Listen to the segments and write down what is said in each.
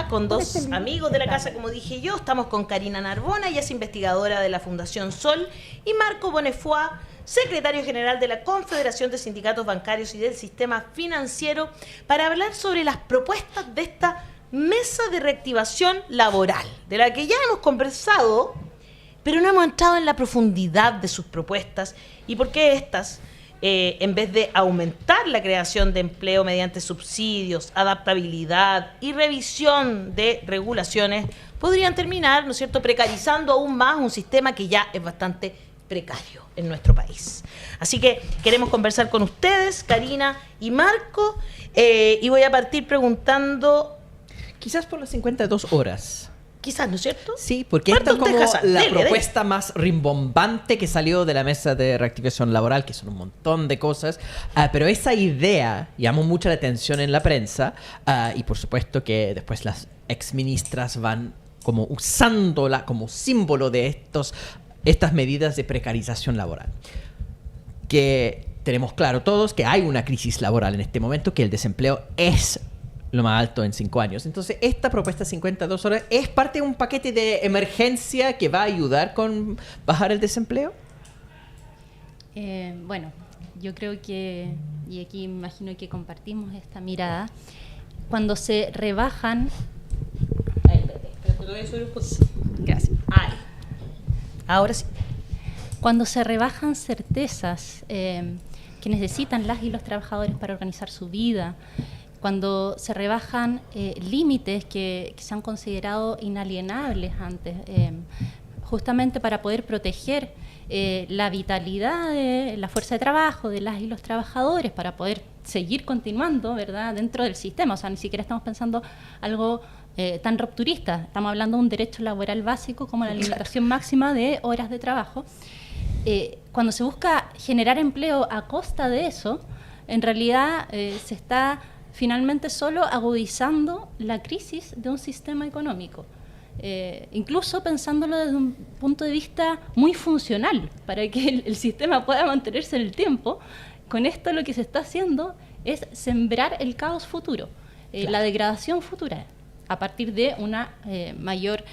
con dos amigos de la casa, como dije yo. Estamos con Karina Narbona, ella es investigadora de la Fundación Sol, y Marco Bonnefoy, secretario general de la Confederación de Sindicatos Bancarios y del Sistema Financiero, para hablar sobre las propuestas de esta mesa de reactivación laboral, de la que ya hemos conversado, pero no hemos entrado en la profundidad de sus propuestas y por qué estas, en vez de aumentar la creación de empleo mediante subsidios, adaptabilidad y revisión de regulaciones, podrían terminar, ¿no es cierto?, precarizando aún más un sistema que ya es bastante precario en nuestro país. Así que queremos conversar con ustedes, Karina y Marco, y voy a partir preguntando... Quizás por las 52 horas. Quizás, ¿no es cierto? Sí, porque esta es como la propuesta más rimbombante que salió de la mesa de reactivación laboral, que son un montón de cosas, pero esa idea llamó mucha la atención en la prensa, y por supuesto que después las exministras van como usándola como símbolo de estas medidas de precarización laboral. Que tenemos claro todos que hay una crisis laboral en este momento, que el desempleo es lo más alto en 5 años. Entonces, esta propuesta 52 horas es parte de un paquete de emergencia que va a ayudar con bajar el desempleo. Bueno, yo creo que, y aquí me imagino que compartimos esta mirada, cuando se rebajan... Gracias. Ahora sí. Cuando se rebajan certezas que necesitan las y los trabajadores para organizar su vida, cuando se rebajan límites que se han considerado inalienables antes, justamente para poder proteger la vitalidad de la fuerza de trabajo de las y los trabajadores, para poder seguir continuando, ¿verdad?, dentro del sistema. O sea, ni siquiera estamos pensando algo tan rupturista, estamos hablando de un derecho laboral básico como la limitación máxima de horas de trabajo. Cuando se busca generar empleo a costa de eso, en realidad se está finalmente solo agudizando la crisis de un sistema económico, incluso pensándolo desde un punto de vista muy funcional, para que el sistema pueda mantenerse en el tiempo. Con esto lo que se está haciendo es sembrar el caos futuro, la degradación futura, a partir de una mayor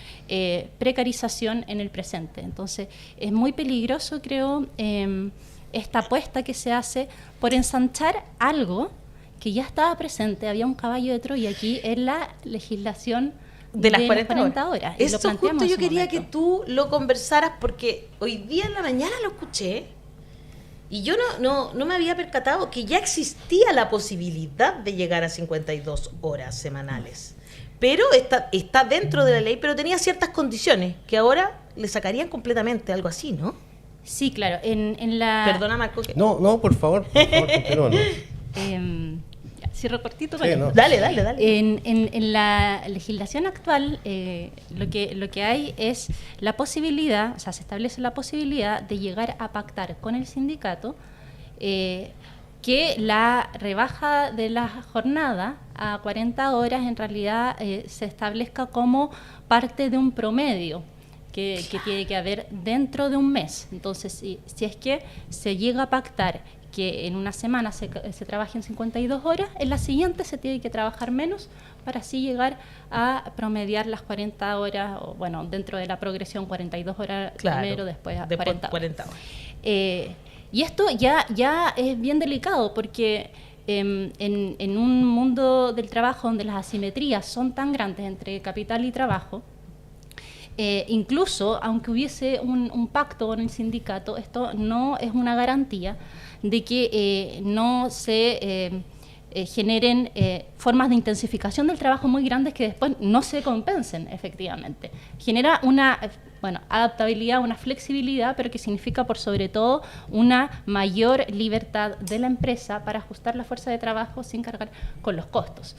precarización en el presente. Entonces, es muy peligroso, creo, esta apuesta que se hace por ensanchar algo que ya estaba presente. Había un caballo de Troya aquí en la legislación de las 40 horas. Eso justo yo quería que tú lo conversaras, porque hoy día en la mañana lo escuché y yo no me había percatado que ya existía la posibilidad de llegar a 52 horas semanales. Pero está dentro de la ley, pero tenía ciertas condiciones que ahora le sacarían completamente, algo así, ¿no? Sí, claro. En la... Perdona, Marco. No, por favor, continúa, ¿no? Cierro cortito. Sí, no. Dale. En la legislación actual, lo que hay es la posibilidad, o sea, se establece la posibilidad de llegar a pactar con el sindicato que la rebaja de la jornada a 40 horas en realidad se establezca como parte de un promedio que tiene que haber dentro de un mes. Entonces, si es que se llega a pactar que en una semana se trabaje en 52 horas, en la siguiente se tiene que trabajar menos para así llegar a promediar las 40 horas, o bueno, dentro de la progresión 42 horas primero, después 40 horas. Y esto ya es bien delicado porque en un mundo del trabajo donde las asimetrías son tan grandes entre capital y trabajo, incluso aunque hubiese un pacto con el sindicato, esto no es una garantía de que no se generen formas de intensificación del trabajo muy grandes que después no se compensen efectivamente. Genera una adaptabilidad, una flexibilidad, pero que significa por sobre todo una mayor libertad de la empresa para ajustar la fuerza de trabajo sin cargar con los costos.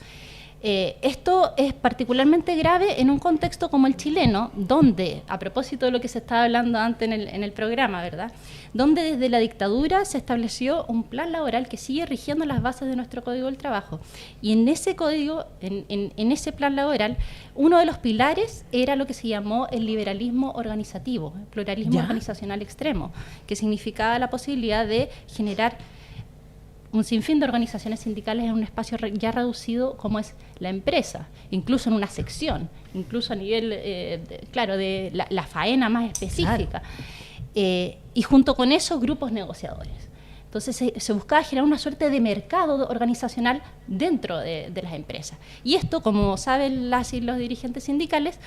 Esto es particularmente grave en un contexto como el chileno, donde, a propósito de lo que se estaba hablando antes en el programa, ¿verdad?, donde desde la dictadura se estableció un plan laboral que sigue rigiendo las bases de nuestro Código del Trabajo. Y en ese código, en ese plan laboral, uno de los pilares era lo que se llamó el liberalismo organizativo, el pluralismo organizacional extremo, que significaba la posibilidad de generar un sinfín de organizaciones sindicales en un espacio ya reducido como es la empresa, incluso en una sección, incluso a nivel, de la faena más específica. Claro. Y junto con eso, grupos negociadores. Entonces se buscaba generar una suerte de mercado organizacional dentro de las empresas. Y esto, como saben las y los dirigentes sindicales,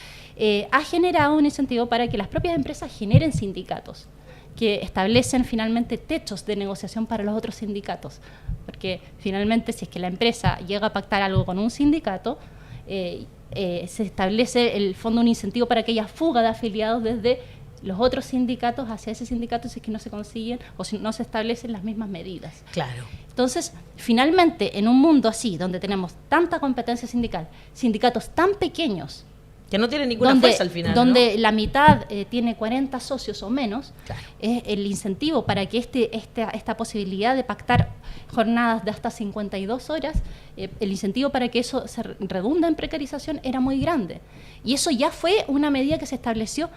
ha generado un incentivo para que las propias empresas generen sindicatos, que establecen finalmente techos de negociación para los otros sindicatos. Porque finalmente, si es que la empresa llega a pactar algo con un sindicato, se establece el fondo un incentivo para que haya fuga de afiliados desde los otros sindicatos hacia ese sindicato si es que no se consiguen o si no se establecen las mismas medidas. Claro. Entonces, finalmente, en un mundo así, donde tenemos tanta competencia sindical, sindicatos tan pequeños, que no tienen ninguna fuerza al final, donde ¿no? la mitad tiene 40 socios o menos, claro, es el incentivo para que esta posibilidad de pactar jornadas de hasta 52 horas, el incentivo para que eso se redunda en precarización era muy grande. Y eso ya fue una medida que se estableció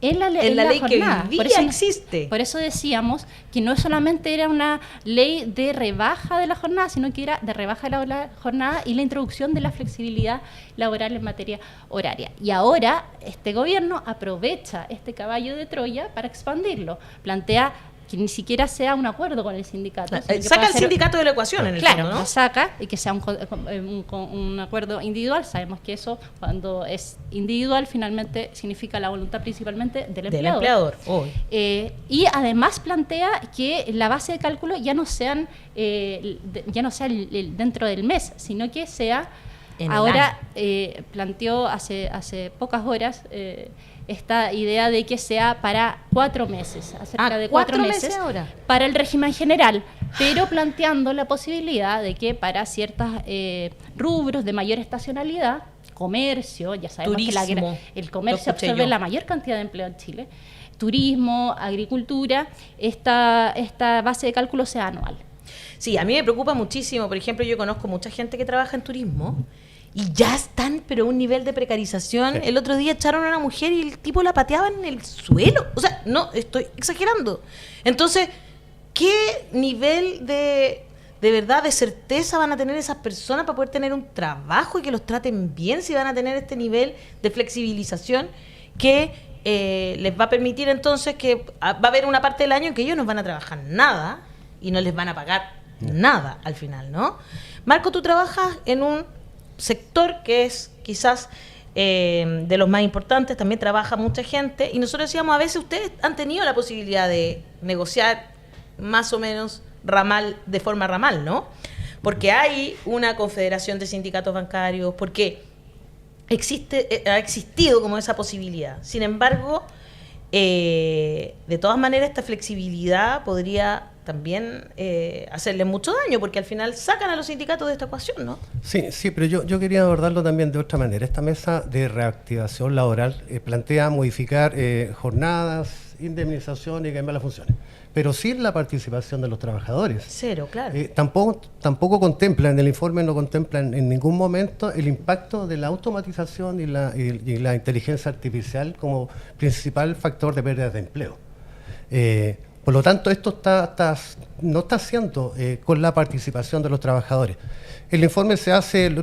en la ley jornada. Que hoy día existe. Por eso decíamos que no solamente era una ley de rebaja de la jornada, sino que era de rebaja de la jornada y la introducción de la flexibilidad laboral en materia horaria. Y ahora este gobierno aprovecha este caballo de Troya para expandirlo. Plantea que ni siquiera sea un acuerdo con el sindicato. Saca al sindicato de la ecuación, en el fondo, ¿no? Lo saca y que sea un acuerdo individual. Sabemos que eso, cuando es individual, finalmente significa la voluntad principalmente del empleador. Y además plantea que la base de cálculo ya no sea dentro del mes, sino que sea ahora, planteó hace pocas horas esta idea de que sea para 4 meses, cerca de 4 meses ahora, para el régimen general, pero planteando la posibilidad de que para ciertos rubros de mayor estacionalidad, comercio, ya sabemos turismo, que el comercio absorbe la mayor cantidad de empleo en Chile, turismo, agricultura, esta base de cálculo sea anual. Sí, a mí me preocupa muchísimo. Por ejemplo, yo conozco mucha gente que trabaja en turismo y ya están, pero a un nivel de precarización. Sí. El otro día echaron a una mujer y el tipo la pateaba en el suelo. O sea, no, estoy exagerando. Entonces, ¿qué nivel de verdad, de certeza van a tener esas personas para poder tener un trabajo y que los traten bien, si van a tener este nivel de flexibilización que les va a permitir entonces que va a haber una parte del año en que ellos no van a trabajar nada y no les van a pagar nada al final, ¿no? Marco, tú trabajas en un sector que es quizás de los más importantes, también trabaja mucha gente, y nosotros decíamos, a veces ustedes han tenido la posibilidad de negociar más o menos de forma ramal, ¿no? Porque hay una confederación de sindicatos bancarios, porque ha existido como esa posibilidad. Sin embargo, de todas maneras, esta flexibilidad podría también hacerle mucho daño, porque al final sacan a los sindicatos de esta ecuación, ¿no? Sí, pero yo quería abordarlo también de otra manera. Esta mesa de reactivación laboral plantea modificar jornadas, indemnización y cambiar las funciones, pero sin la participación de los trabajadores. Cero, claro. Tampoco contemplan, en el informe no contemplan en ningún momento el impacto de la automatización y la inteligencia artificial como principal factor de pérdidas de empleo. Por lo tanto, esto no está haciendo con la participación de los trabajadores. El informe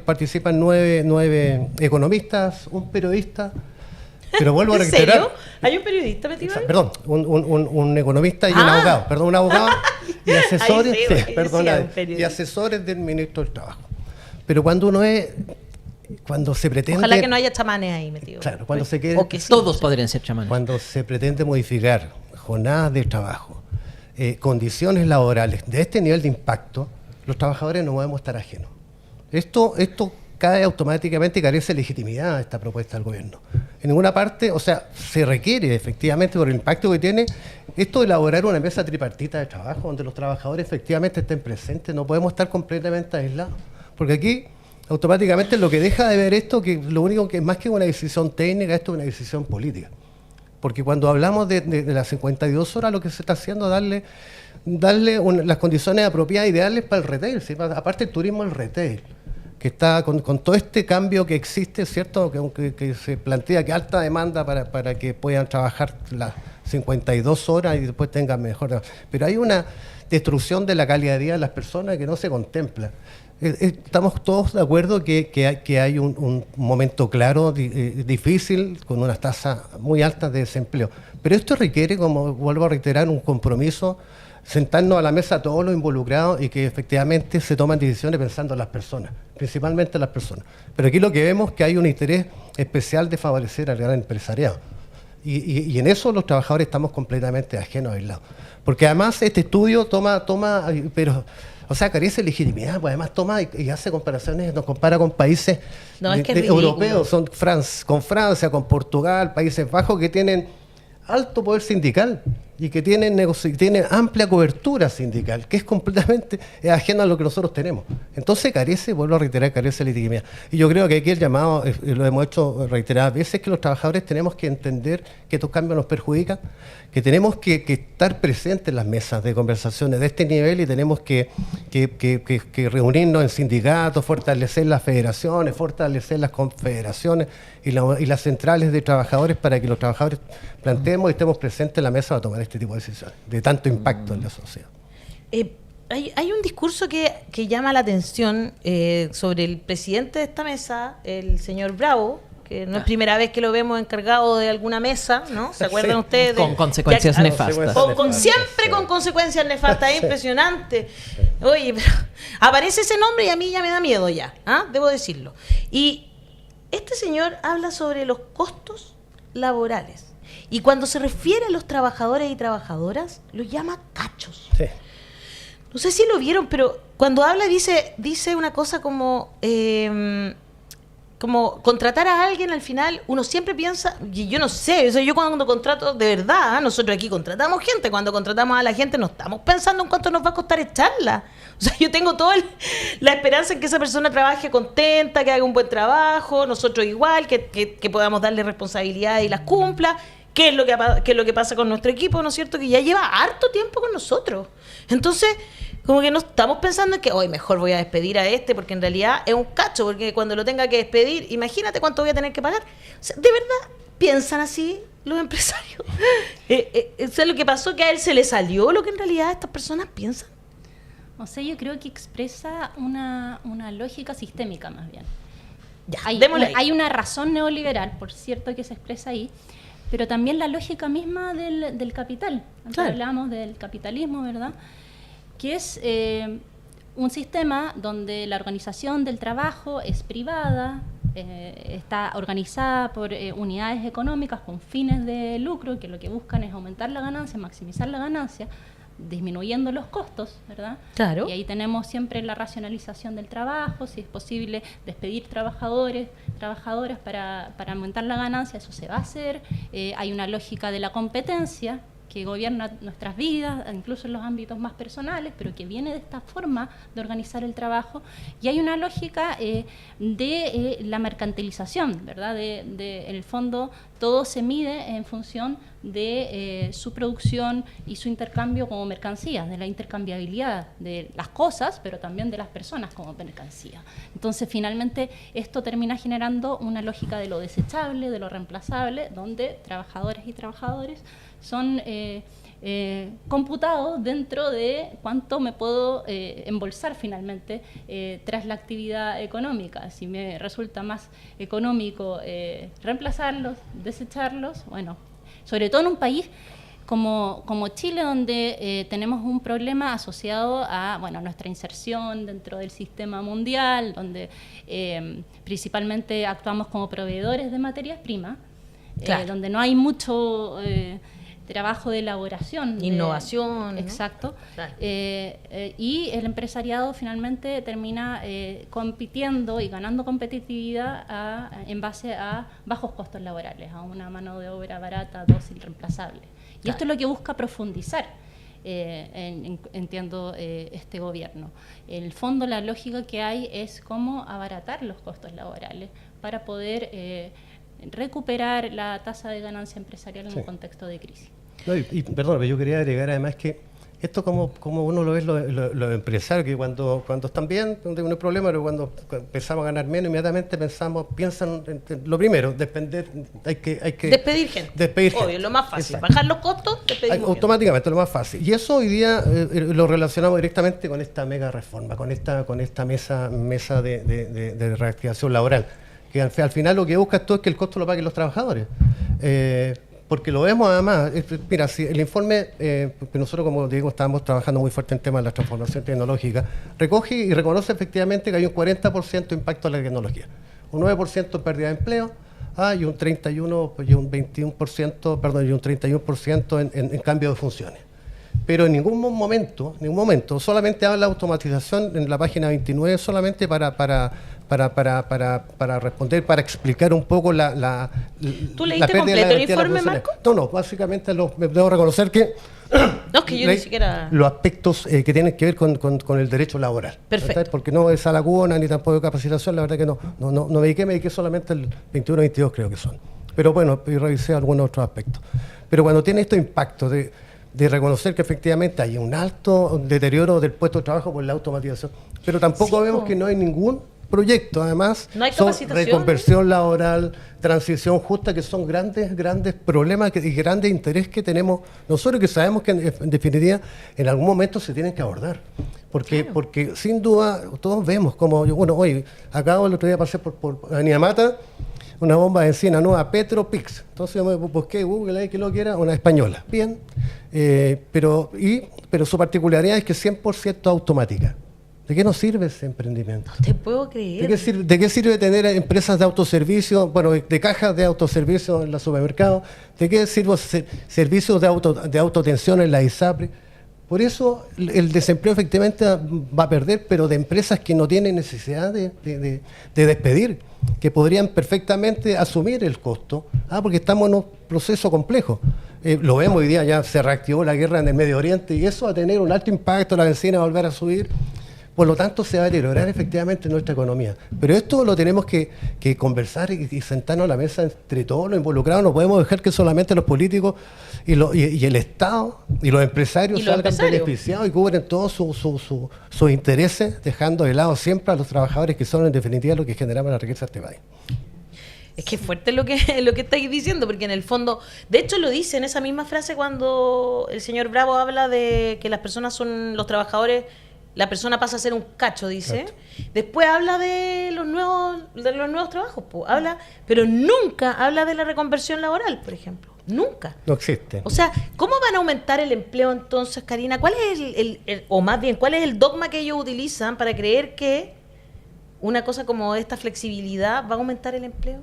participan 9 economistas, un periodista, pero vuelvo a reiterar. ¿En serio? ¿Hay un periodista metido ahí? Perdón, un economista y un abogado. Perdón, un abogado y asesores, y asesores del ministro del Trabajo. Pero cuando se pretende... Ojalá que no haya chamanes ahí metidos. Claro, cuando se quiere... O que todos podrían ser chamanes. Cuando se pretende modificar jornadas de trabajo, condiciones laborales de este nivel de impacto, los trabajadores no podemos estar ajenos. Esto cae automáticamente y carece de legitimidad esta propuesta del gobierno. En ninguna parte, o sea, se requiere efectivamente por el impacto que tiene esto de elaborar una mesa tripartita de trabajo donde los trabajadores efectivamente estén presentes. No podemos estar completamente aislados, porque aquí automáticamente lo que deja de ver esto, que lo único que es más que una decisión técnica, esto es una decisión política. Porque cuando hablamos de las 52 horas, lo que se está haciendo es darle las condiciones apropiadas, ideales para el retail. ¿Sí? Aparte el turismo, el retail, que está con todo este cambio que existe, ¿cierto? Que se plantea que alta demanda para que puedan trabajar las 52 horas y después tengan mejor. Pero hay destrucción de la calidad de vida de las personas que no se contempla. Estamos todos de acuerdo que hay un momento claro, difícil, con unas tasas muy altas de desempleo. Pero esto requiere, como vuelvo a reiterar, un compromiso, sentarnos a la mesa todos los involucrados y que efectivamente se toman decisiones pensando en las personas, principalmente en las personas. Pero aquí lo que vemos es que hay un interés especial de favorecer al gran empresariado. Y en eso los trabajadores estamos completamente ajenos, aislados. Porque además este estudio carece de legitimidad, pues además toma y hace comparaciones, nos compara con países europeos, con Francia, con Portugal, Países Bajos, que tienen alto poder sindical y que tienen amplia cobertura sindical, que es completamente ajeno a lo que nosotros tenemos. Entonces vuelvo a reiterar, carece de legitimidad. Y yo creo que aquí el llamado, lo hemos hecho reiteradas veces, que los trabajadores tenemos que entender que estos cambios nos perjudican, que tenemos que estar presentes en las mesas de conversaciones de este nivel y tenemos que reunirnos en sindicatos, fortalecer las federaciones, fortalecer las confederaciones y las centrales de trabajadores para que los trabajadores planteemos y estemos presentes en la mesa para tomar este tipo de decisiones de tanto impacto en la sociedad. Hay un discurso que llama la atención sobre el presidente de esta mesa, el señor Bravo, que no es primera vez que lo vemos encargado de alguna mesa, ¿no? ¿Se acuerdan ustedes? Con consecuencias nefastas. Siempre con consecuencias nefastas, es impresionante. Oye, pero aparece ese nombre y a mí ya me da miedo ya, debo decirlo. Y este señor habla sobre los costos laborales. Y cuando se refiere a los trabajadores y trabajadoras, los llama cachos. Sí. No sé si lo vieron, pero cuando habla dice una cosa como contratar a alguien al final, uno siempre piensa, y yo no sé, o sea, yo cuando contrato, de verdad, nosotros aquí contratamos gente, cuando contratamos a la gente no estamos pensando en cuánto nos va a costar echarla. O sea, yo tengo toda la esperanza en que esa persona trabaje contenta, que haga un buen trabajo, nosotros igual, que podamos darle responsabilidades y las cumpla. ¿Qué es lo que pasa con nuestro equipo, ¿no es cierto? Que ya lleva harto tiempo con nosotros. Entonces, como que no estamos pensando en que hoy mejor voy a despedir a este, porque en realidad es un cacho, porque cuando lo tenga que despedir, imagínate cuánto voy a tener que pagar. O sea, ¿de verdad piensan así los empresarios? ¿Es lo que pasó, que a él se le salió lo que en realidad estas personas piensan? O sea, yo creo que expresa una lógica sistémica más bien. Ya, hay una razón neoliberal, por cierto, que se expresa ahí, pero también la lógica misma del capital. Antes claro. Hablábamos del capitalismo, ¿verdad? Que es un sistema donde la organización del trabajo es privada, está organizada por unidades económicas con fines de lucro, que lo que buscan es aumentar la ganancia, maximizar la ganancia, disminuyendo los costos, ¿verdad? Claro. Y ahí tenemos siempre la racionalización del trabajo, si es posible despedir trabajadores, trabajadoras para aumentar la ganancia, eso se va a hacer. Hay una lógica de la competencia que gobierna nuestras vidas, incluso en los ámbitos más personales, pero que viene de esta forma de organizar el trabajo. Y hay una lógica de la mercantilización, ¿verdad? En el fondo, todo se mide en función de su producción y su intercambio como mercancías, de la intercambiabilidad de las cosas, pero también de las personas como mercancía. Entonces, finalmente, esto termina generando una lógica de lo desechable, de lo reemplazable, donde trabajadoras y trabajadores son computados dentro de cuánto me puedo embolsar finalmente tras la actividad económica. Si me resulta más económico reemplazarlos, desecharlos, bueno, sobre todo en un país como Chile, donde tenemos un problema asociado a nuestra inserción dentro del sistema mundial, donde principalmente actuamos como proveedores de materias primas, claro. Donde no hay mucho trabajo de elaboración. Innovación. Exacto. ¿No? Claro. Y el empresariado finalmente termina compitiendo y ganando competitividad en base a bajos costos laborales, a una mano de obra barata, dócil, reemplazable. Y claro. Esto es lo que busca profundizar, entiendo, este gobierno. En el fondo, la lógica que hay es cómo abaratar los costos laborales para poder recuperar la tasa de ganancia empresarial en un contexto de crisis. No, perdón, yo quería agregar además que Esto como uno lo ve los empresarios, que cuando están bien, no hay problema, pero cuando empezamos a ganar menos, inmediatamente piensan en lo primero, hay que despedir gente. Obvio, lo más fácil. Exacto. Bajar los costos, despedimos automáticamente, lo más fácil. Y eso hoy día lo relacionamos directamente con esta mega reforma, con esta mesa de reactivación laboral, que al final lo que busca esto es que el costo lo paguen los trabajadores. Porque lo vemos además, mira, si el informe, que nosotros como digo estamos trabajando muy fuerte en temas de la transformación tecnológica, recoge y reconoce efectivamente que hay un 40% de impacto en la tecnología, un 9% en pérdida de empleo, y un 31% en cambio de funciones. Pero en ningún momento, solamente habla de automatización en la página 29, solamente para responder, para explicar un poco la ¿Tú leíste completo el informe, Marco? No, básicamente debo reconocer que no, es que yo ni siquiera... los aspectos que tienen que ver con el derecho laboral. Perfecto. ¿Verdad? Porque no es a laguna ni tampoco de capacitación, la verdad que no me dediqué solamente el 21 22 creo que son. Pero bueno, y revisé algunos otros aspectos. Pero cuando tiene estos impactos de reconocer que efectivamente hay un alto deterioro del puesto de trabajo por la automatización, pero tampoco vemos que no hay ningún proyecto, además, no hay son reconversión laboral, transición justa, que son grandes problemas y grandes interés que tenemos nosotros, que sabemos que en definitiva en algún momento se tienen que abordar. Porque sin duda todos vemos como, hoy acabo el otro día pasé por Avenida Mata, una bomba de encina nueva, Petropix. Entonces yo me busqué Google ahí que lo que era, una española. Bien, pero su particularidad es que es 100% automática. ¿De qué nos sirve ese emprendimiento? No te puedo creer. ¿De qué sirve tener empresas de autoservicio, de cajas de autoservicio en los supermercados? ¿De qué sirve servicios de autoatención en la ISAPRE? Por eso el desempleo efectivamente va a perder, pero de empresas que no tienen necesidad de despedir, que podrían perfectamente asumir el costo, porque estamos en un proceso complejo. Lo vemos hoy día, ya se reactivó la guerra en el Medio Oriente y eso va a tener un alto impacto, la bencina va a volver a subir. Por lo tanto, se va a deteriorar efectivamente nuestra economía. Pero esto lo tenemos que conversar y sentarnos a la mesa entre todos los involucrados. No podemos dejar que solamente los políticos y el Estado y los empresarios salgan beneficiados y cubren todos sus intereses, dejando de lado siempre a los trabajadores, que son en definitiva los que generan la riqueza de este país. Es que es fuerte lo que estáis diciendo, porque en el fondo, de hecho lo dice en esa misma frase cuando el señor Bravo habla de que las personas son los trabajadores. La persona pasa a ser un cacho, dice. Exacto. Después habla de los nuevos trabajos, pero nunca habla de la reconversión laboral, por ejemplo. Nunca. No existe. O sea, ¿cómo van a aumentar el empleo entonces, Karina? ¿Cuál es o más bien, cuál es el dogma que ellos utilizan para creer que una cosa como esta flexibilidad va a aumentar el empleo?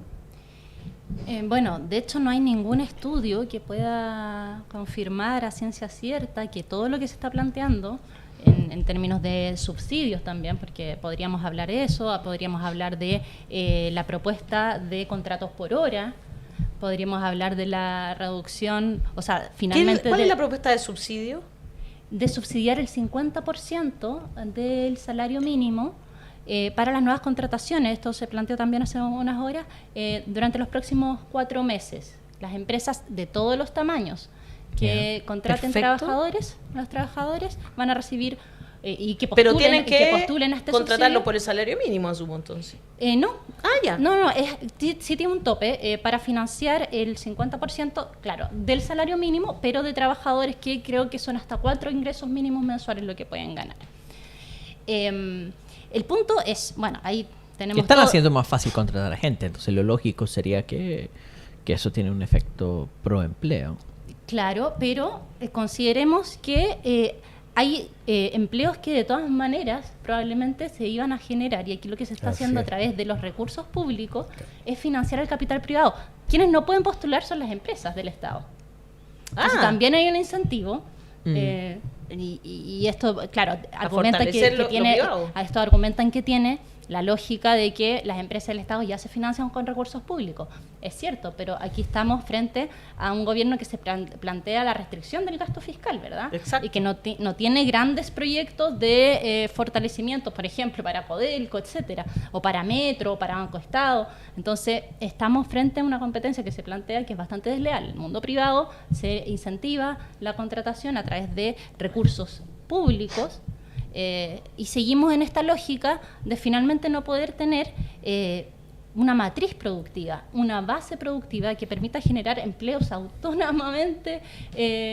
Bueno, de hecho no hay ningún estudio que pueda confirmar a ciencia cierta que todo lo que se está planteando en términos de subsidios también, porque podríamos hablar de eso, podríamos hablar de la propuesta de contratos por hora, podríamos hablar de la reducción, o sea, finalmente... ¿Cuál es la propuesta de subsidio? De subsidiar el 50% del salario mínimo para las nuevas contrataciones. Esto se planteó también hace unas horas, durante los próximos 4 meses. Las empresas de todos los tamaños que contraten los trabajadores van a recibir y que postulen, pero tienen que postulen a este contratarlo subsidio. Por el salario mínimo, asumo entonces. No. Ya. No, sí tiene un tope para financiar el 50%, claro, del salario mínimo, pero de trabajadores que creo que son hasta 4 ingresos mínimos mensuales lo que pueden ganar. El punto es, bueno, ahí tenemos... Están haciendo más fácil contratar a gente, entonces lo lógico sería que eso tiene un efecto pro empleo. Claro, pero consideremos que hay empleos que de todas maneras probablemente se iban a generar, y aquí lo que se está haciendo a través de los recursos públicos es financiar el capital privado. Quienes no pueden postular son las empresas del Estado. Entonces también hay un incentivo. Y esto, claro, argumentan que tiene la lógica de que las empresas del Estado ya se financian con recursos públicos. Es cierto, pero aquí estamos frente a un gobierno que se plantea la restricción del gasto fiscal, ¿verdad? Exacto. Y que no tiene grandes proyectos de fortalecimiento, por ejemplo, para Codelco, etcétera, o para Metro, o para Banco Estado. Entonces, estamos frente a una competencia que se plantea que es bastante desleal. El mundo privado se incentiva la contratación a través de recursos públicos, y seguimos en esta lógica de finalmente no poder tener una matriz productiva, una base productiva que permita generar empleos autónomamente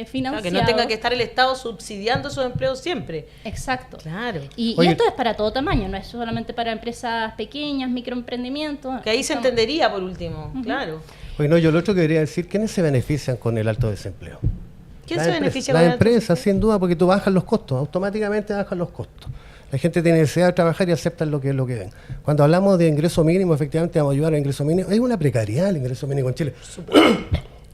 financiados. Claro, que no tenga que estar el Estado subsidiando esos empleos siempre. Exacto. Claro. Y esto es para todo tamaño, no es solamente para empresas pequeñas, microemprendimientos. Que ahí se entendería por último, claro. Oye, no, yo lo otro que quería decir, ¿quiénes se benefician con el alto desempleo? ¿Quién se beneficia? Las empresas, sin duda, porque tú bajas los costos, automáticamente bajas los costos. La gente tiene necesidad de trabajar y aceptan lo que ven. Cuando hablamos de ingreso mínimo, efectivamente vamos a ayudar al ingreso mínimo. Hay una precariedad el ingreso mínimo en Chile.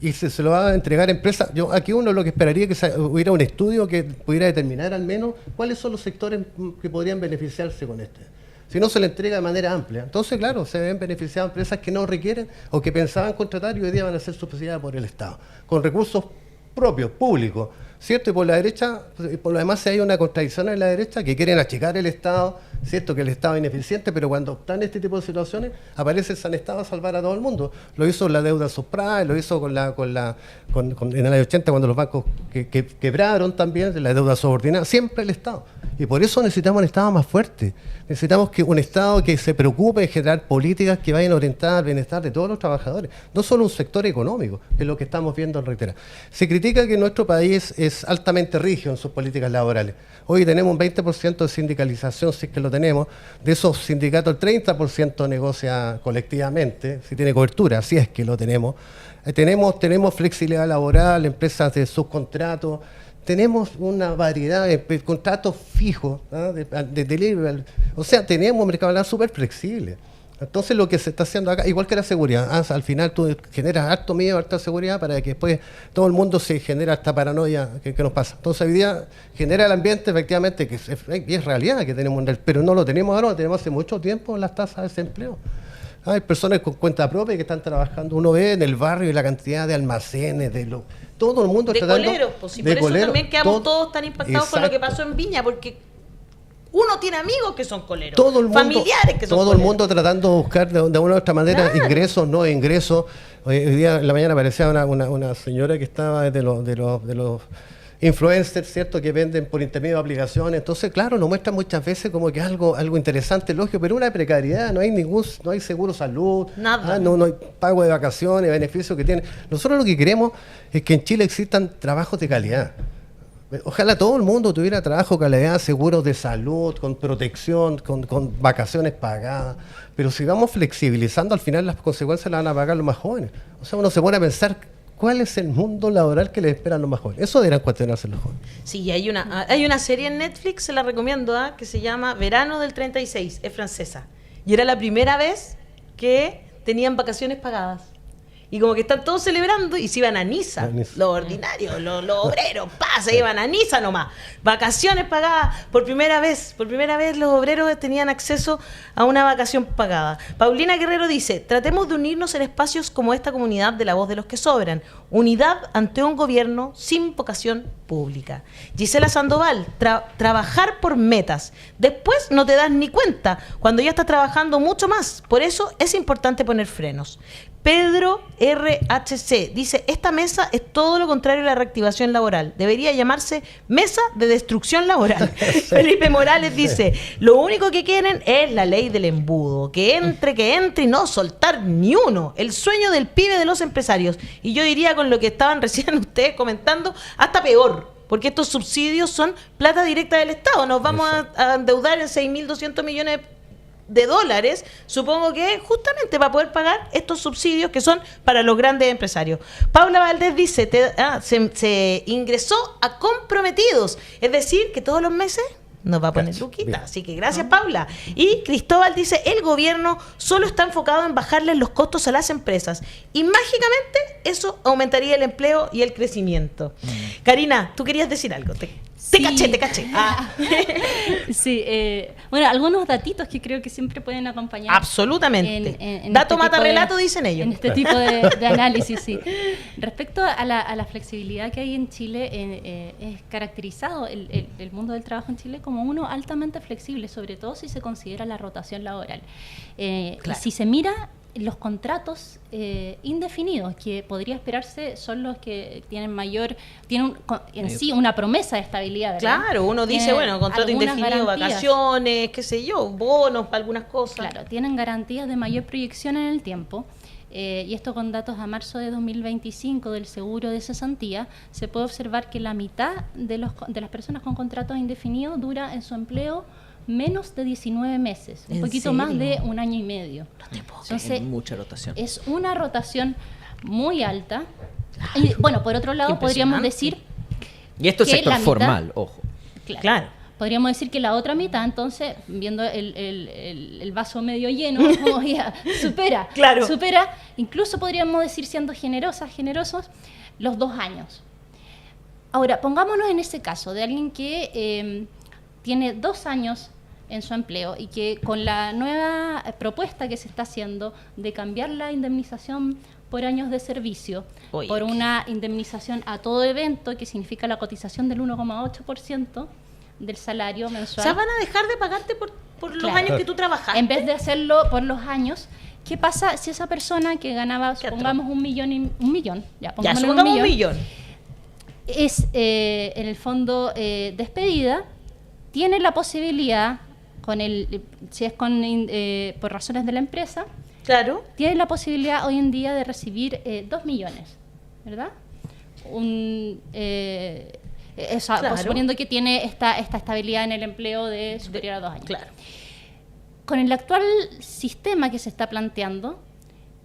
Y se lo va a entregar a empresas. Yo aquí uno lo que esperaría que hubiera un estudio que pudiera determinar al menos cuáles son los sectores que podrían beneficiarse con este. Si no, se le entrega de manera amplia. Entonces, claro, se ven beneficiadas empresas que no requieren o que pensaban contratar y hoy día van a ser subsidiadas por el Estado, con recursos propios, públicos, ¿cierto? Y por la derecha, por lo demás, hay una contradicción en la derecha que quieren achicar el Estado, ¿cierto? Que el Estado es ineficiente, pero cuando están este tipo de situaciones, aparece el San Estado a salvar a todo el mundo. Lo hizo la deuda subprime, lo hizo en el año 80 cuando los bancos que quebraron también, la deuda subordinada, siempre el Estado. Y por eso necesitamos un Estado más fuerte. Necesitamos un Estado que se preocupe de generar políticas que vayan orientadas al bienestar de todos los trabajadores, no solo un sector económico, que es lo que estamos viendo en reitera. Se critica que nuestro país es altamente rígido en sus políticas laborales. Hoy tenemos un 20% de sindicalización, si es que lo tenemos. De esos sindicatos, el 30% negocia colectivamente, si tiene cobertura, si es que lo tenemos. Tenemos flexibilidad laboral, empresas de subcontrato. Tenemos una variedad de contratos fijos, ¿no? de delivery. O sea, tenemos un mercado laboral súper flexible. Entonces, lo que se está haciendo acá, igual que la seguridad, al final tú generas harto miedo, harta seguridad, para que después todo el mundo se genera esta paranoia que nos pasa. Entonces, hoy día genera el ambiente, efectivamente, que es realidad que tenemos, pero no lo tenemos ahora, lo tenemos hace mucho tiempo en las tasas de desempleo. Hay personas con cuenta propia que están trabajando. Uno ve en el barrio la cantidad de almacenes, todo el mundo de tratando... coleros, pues, y por eso también quedamos todos tan impactados con lo que pasó en Viña, porque uno tiene amigos que son coleros, familiares que son coleros. Todo el mundo tratando de buscar de una u otra manera ingresos, no ingresos. Hoy día en la mañana aparecía una señora que estaba de los influencers, ¿cierto?, que venden por intermedio de aplicaciones. Entonces, claro, nos muestran muchas veces como que algo interesante, lógico, pero una precariedad, no hay seguro salud, nada. No hay pago de vacaciones, beneficios que tienen. Nosotros lo que queremos es que en Chile existan trabajos de calidad. Ojalá todo el mundo tuviera trabajo de calidad, seguros de salud, con protección, con vacaciones pagadas. Pero si vamos flexibilizando, al final las consecuencias las van a pagar los más jóvenes. O sea, uno se pone a pensar cuál es el mundo laboral que les esperan los más jóvenes. Eso deberán cuestionarse los jóvenes. Sí, hay una serie en Netflix, se la recomiendo, que se llama Verano del 36, es francesa. Y era la primera vez que tenían vacaciones pagadas. Y como que están todos celebrando y se iban a Niza, los ordinarios, los obreros, se iban a Niza nomás. Vacaciones pagadas, por primera vez los obreros tenían acceso a una vacación pagada. Paulina Guerrero dice, tratemos de unirnos en espacios como esta comunidad de la voz de los que sobran. Unidad ante un gobierno sin vocación pública. Gisela Sandoval, trabajar por metas. Después no te das ni cuenta, cuando ya estás trabajando mucho más. Por eso es importante poner frenos. Pedro RHC dice, esta mesa es todo lo contrario a la reactivación laboral. Debería llamarse mesa de destrucción laboral. Felipe Morales dice, lo único que quieren es la ley del embudo. Que entre y no soltar ni uno. El sueño del pibe de los empresarios. Y yo diría, con lo que estaban recién ustedes comentando, hasta peor. Porque estos subsidios son plata directa del Estado. Nos vamos a endeudar en 6.200 millones de dólares, supongo que justamente para poder pagar estos subsidios que son para los grandes empresarios. Paula Valdés dice, se ingresó a comprometidos, es decir, que todos los meses nos va a poner luquita. Así que gracias, Paula. Y Cristóbal dice, el gobierno solo está enfocado en bajarles los costos a las empresas y mágicamente eso aumentaría el empleo y el crecimiento. Karina, tú querías decir algo. Te caché. Sí, bueno, algunos datitos que creo que siempre pueden acompañar. Absolutamente. En Dato este mata tipo de- relato, dicen ellos. En este tipo de análisis, sí. Respecto a la flexibilidad que hay en Chile, es caracterizado el mundo del trabajo en Chile como uno altamente flexible, sobre todo si se considera la rotación laboral. Claro. Y si se mira los contratos indefinidos, que podría esperarse son los que tienen en sí una promesa de estabilidad, ¿verdad? Claro, uno dice, Tiene bueno, contrato algunas indefinido, garantías. vacaciones, qué sé yo, bonos para algunas cosas. Claro, tienen garantías de mayor proyección en el tiempo. Y esto con datos a marzo de 2025 del seguro de cesantía, se puede observar que la mitad de las personas con contratos indefinidos dura en su empleo menos de 19 meses, un ¿En poquito más serio? de 1 año y medio. Entonces, Hay mucha rotación. es una rotación muy alta. Y bueno, por otro lado, podríamos Impresionante. decir Y esto es que sector la mitad- formal, ojo. Claro. Podríamos decir que la otra mitad, entonces, viendo el vaso medio lleno, como ya, Claro. supera, incluso podríamos decir, siendo generosos, los 2 años. Ahora, pongámonos en ese caso de alguien que tiene 2 años en su empleo y que con la nueva propuesta que se está haciendo de cambiar la indemnización por años de servicio Oye, por una indemnización a todo evento, que significa la cotización del 1,8% del salario O mensual. sea, van a dejar de pagarte por los Claro. años que tú trabajaste. En vez de hacerlo por los años, ¿qué pasa si esa persona que ganaba, Qué supongamos un millón, Ya, pongámosle supongamos un millón. es en el fondo despedida, tiene la posibilidad, si es por razones de la empresa, Claro. tiene la posibilidad hoy en día de recibir 2 millones, ¿verdad? Claro. Suponiendo que tiene esta estabilidad en el empleo de superior a 2 años. Claro. Con el actual sistema que se está planteando,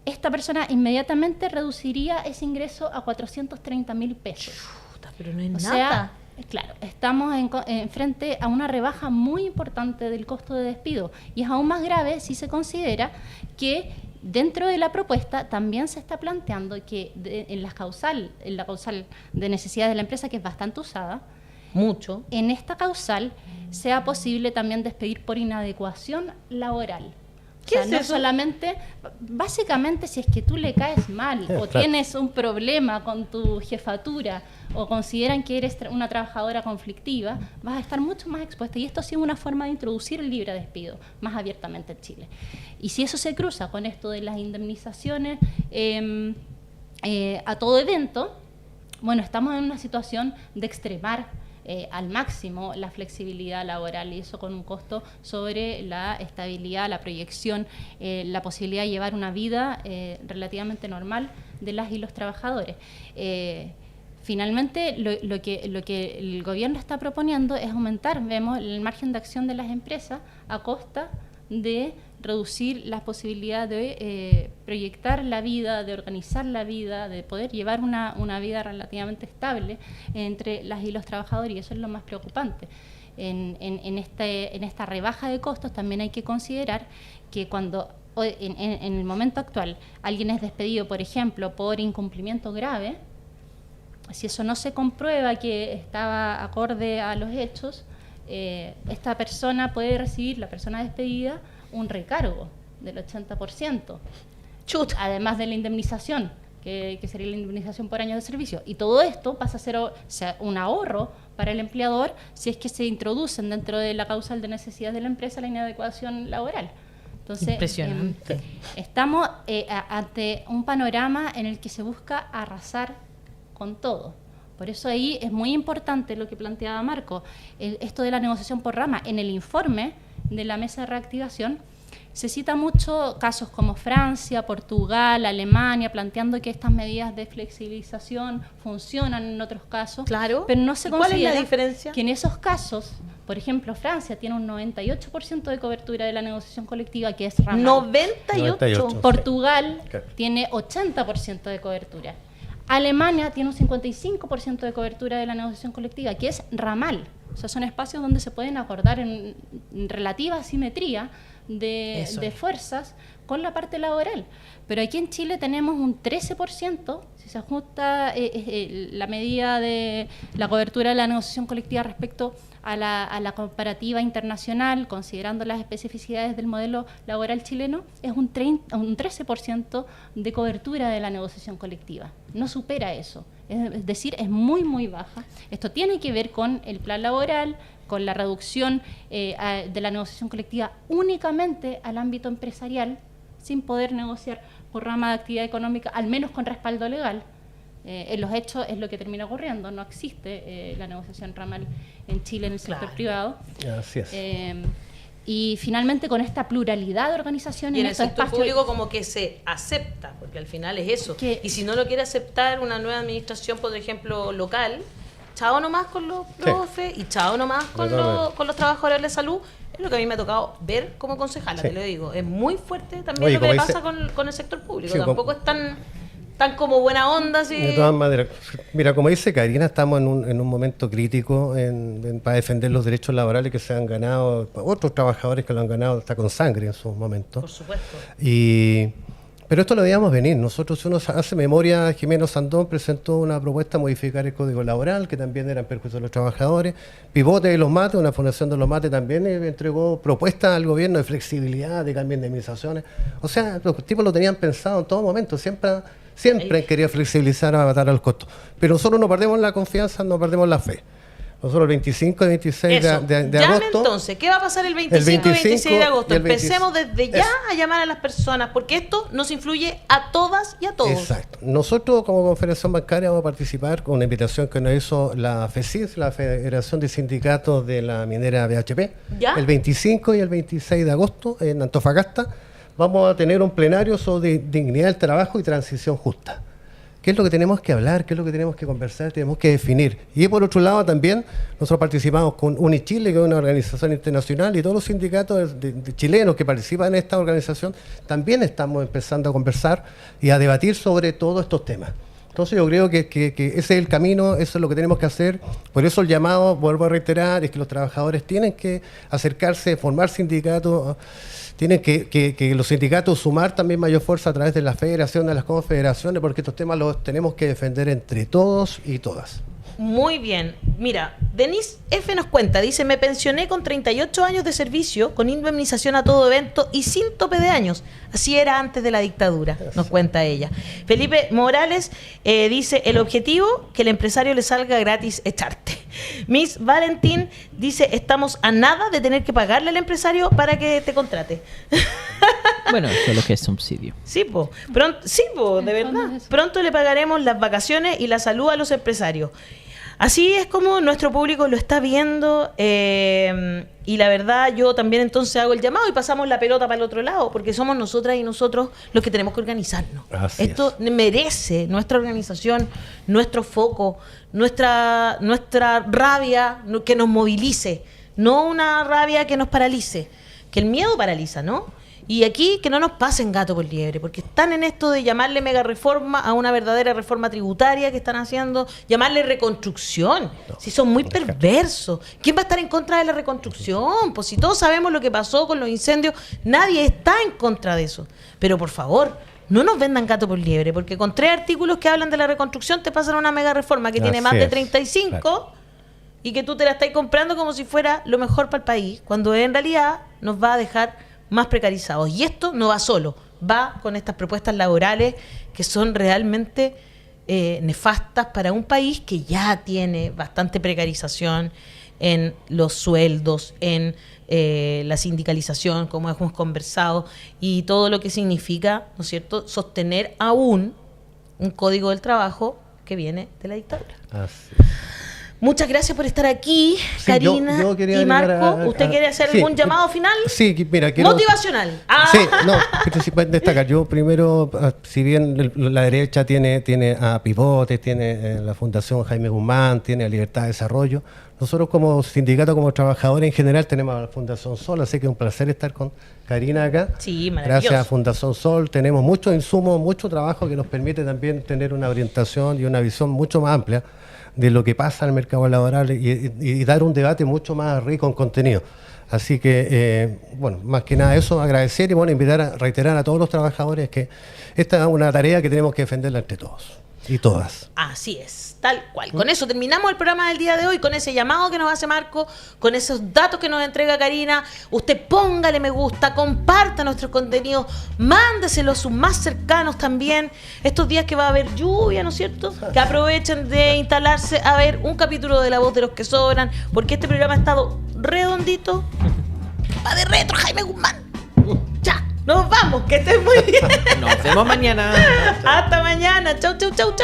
esta persona inmediatamente reduciría ese ingreso a 430.000 pesos. Puta, pero no es O nada. sea, claro, estamos frente a una rebaja muy importante del costo de despido, y es aún más grave si se considera que dentro de la propuesta también se está planteando que en la causal de necesidades de la empresa, que es bastante usada, Mucho. en esta causal sea posible también despedir por inadecuación laboral. ¿Qué O sea, es no eso? solamente, básicamente, si es que tú le caes mal o Claro. tienes un problema con tu jefatura o consideran que eres una trabajadora conflictiva, vas a estar mucho más expuesta. Y esto ha sido una forma de introducir el libre despido más abiertamente en Chile. Y si eso se cruza con esto de las indemnizaciones a todo evento, bueno, estamos en una situación de extremar al máximo la flexibilidad laboral, y eso con un costo sobre la estabilidad, la proyección, la posibilidad de llevar una vida relativamente normal de las y los trabajadores. Finalmente, lo que el gobierno está proponiendo es aumentar, vemos, el margen de acción de las empresas a costa de reducir la posibilidad de proyectar la vida, de organizar la vida, de poder llevar una vida relativamente estable entre las y los trabajadores, y eso es lo más preocupante. En esta rebaja de costos también hay que considerar que cuando en el momento actual alguien es despedido, por ejemplo, por incumplimiento grave, si eso no se comprueba que estaba acorde a los hechos, esta persona puede recibir, la persona despedida, un recargo del 80%, Chuta. además de la indemnización, que sería la indemnización por años de servicio. Y todo esto pasa a ser un ahorro para el empleador si es que se introducen dentro de la causal de necesidades de la empresa la inadecuación laboral. Entonces, Impresionante. estamos ante un panorama en el que se busca arrasar con todo. Por eso ahí es muy importante lo que planteaba Marco, esto de la negociación por rama. En el informe de la mesa de reactivación se cita mucho casos como Francia, Portugal, Alemania, planteando que estas medidas de flexibilización funcionan en otros casos, Claro. pero no se ¿Y cuál es la considera diferencia? que en esos casos, por ejemplo, Francia tiene un 98% de cobertura de la negociación colectiva, que es ramal. 98. Portugal Claro. tiene 80% de cobertura. Alemania tiene un 55% de cobertura de la negociación colectiva, que es ramal. O sea, son espacios donde se pueden acordar en relativa asimetría, de fuerzas con la parte laboral. Pero aquí en Chile tenemos un 13%, si se ajusta la medida de la cobertura de la negociación colectiva respecto a la comparativa internacional, considerando las especificidades del modelo laboral chileno, es un 13% de cobertura de la negociación colectiva. No supera eso. Es decir, es muy, muy baja. Esto tiene que ver con el plan laboral, con la reducción de la negociación colectiva únicamente al ámbito empresarial, sin poder negociar por rama de actividad económica, al menos con respaldo legal. En los hechos es lo que termina ocurriendo, no existe la negociación ramal en Chile en el sector privado. Así es. Y finalmente con esta pluralidad de organizaciones y en el sector público como que se acepta, porque al final es eso. Y si no lo quiere aceptar una nueva administración, por ejemplo, local, chao nomás con los profes y chao nomás con los trabajadores de salud. Es lo que a mí me ha tocado ver como concejala, te lo digo. Es muy fuerte también lo que le pasa con el sector público. Tampoco es tan como buena onda. Así. De todas maneras, mira, como dice Karina, estamos en un momento crítico para defender los derechos laborales que se han ganado, otros trabajadores que lo han ganado hasta con sangre en sus momentos. Por supuesto. Pero esto lo veíamos venir. Nosotros, si uno hace memoria, Jimeno Sandón presentó una propuesta de modificar el Código Laboral, que también era en perjuicio de los trabajadores. Pivote de los Mates, una fundación de los Mates, también entregó propuestas al gobierno de flexibilidad, de cambio de indemnizaciones. O sea, los tipos lo tenían pensado en todo momento, siempre han querido flexibilizar a matar al costo. Pero nosotros no perdemos la confianza, no perdemos la fe. Nosotros el 25 y 26 de agosto... entonces, ¿qué va a pasar el 25 y 26 de agosto? Empecemos desde ya a llamar a las personas, porque esto nos influye a todas y a todos. Exacto. Nosotros como Confederación Bancaria vamos a participar con una invitación que nos hizo la FECIS, la Federación de Sindicatos de la Minera BHP, el 25 y el 26 de agosto en Antofagasta. Vamos a tener un plenario sobre dignidad del trabajo y transición justa. ¿Qué es lo que tenemos que hablar? ¿Qué es lo que tenemos que conversar? Tenemos que definir. Y por otro lado también, nosotros participamos con UniChile, que es una organización internacional, y todos los sindicatos de chilenos que participan en esta organización, también estamos empezando a conversar y a debatir sobre todos estos temas. Entonces yo creo que ese es el camino, eso es lo que tenemos que hacer. Por eso el llamado, vuelvo a reiterar, es que los trabajadores tienen que acercarse, formar sindicatos, tienen que los sindicatos sumar también mayor fuerza a través de la federación, de las confederaciones, porque estos temas los tenemos que defender entre todos y todas. Muy bien. Mira, Denise F. nos cuenta, dice, me pensioné con 38 años de servicio, con indemnización a todo evento y sin tope de años. Así era antes de la dictadura, nos cuenta ella. Felipe Morales dice, el objetivo, que el empresario le salga gratis echarte. Miss Valentín dice, estamos a nada de tener que pagarle al empresario para que te contrate. Bueno, eso es lo que es subsidio. Sí, de verdad. Pronto le pagaremos las vacaciones y la salud a los empresarios. Así es como nuestro público lo está viendo, y la verdad yo también entonces hago el llamado y pasamos la pelota para el otro lado, porque somos nosotras y nosotros los que tenemos que organizarnos. Esto merece nuestra organización, nuestro foco, nuestra rabia que nos movilice, no una rabia que nos paralice, que el miedo paraliza, ¿no? Y aquí que no nos pasen gato por liebre, porque están en esto de llamarle mega reforma a una verdadera reforma tributaria que están haciendo, llamarle reconstrucción, si son muy perversos. ¿Quién va a estar en contra de la reconstrucción? Pues si todos sabemos lo que pasó con los incendios, nadie está en contra de eso. Pero por favor, no nos vendan gato por liebre, porque con 3 artículos que hablan de la reconstrucción te pasan una mega reforma que tiene más de 35, claro, y que tú te la estás comprando como si fuera lo mejor para el país, cuando en realidad nos va a dejar más precarizados. Y esto no va solo, va con estas propuestas laborales que son realmente nefastas para un país que ya tiene bastante precarización en los sueldos, en la sindicalización, como hemos conversado, y todo lo que significa, ¿no es cierto?, sostener aún un código del trabajo que viene de la dictadura. Así. Muchas gracias por estar aquí, sí, Karina yo y Marco. ¿Usted quiere hacer algún llamado final? Sí, mira, quiero... Motivacional. Sí, pero destacar. Yo primero, si bien la derecha tiene a Pivote, tiene la Fundación Jaime Guzmán, tiene a Libertad de Desarrollo, nosotros como sindicato, como trabajadores en general, tenemos a la Fundación Sol, así que es un placer estar con Karina acá. Sí, maravilloso. Gracias a Fundación Sol, tenemos muchos insumos, mucho trabajo que nos permite también tener una orientación y una visión mucho más amplia de lo que pasa en el mercado laboral y dar un debate mucho más rico en contenido. Así que, bueno, más que nada eso, agradecer y bueno, reiterar a todos los trabajadores que esta es una tarea que tenemos que defenderla entre todos y todas. Así es, tal cual. Con eso terminamos el programa del día de hoy, con ese llamado que nos hace Marco, con esos datos que nos entrega Karina. Usted póngale me gusta, comparta nuestros contenidos, mándeselo a sus más cercanos también. Estos días que va a haber lluvia, ¿no es cierto? Que aprovechen de instalarse a ver un capítulo de La Voz de los que Sobran, porque este programa ha estado redondito. Va de retro, Jaime Guzmán. Ya. Nos vamos, que estén muy bien. Nos vemos mañana. Hasta mañana. Chau, chau, chau, chau.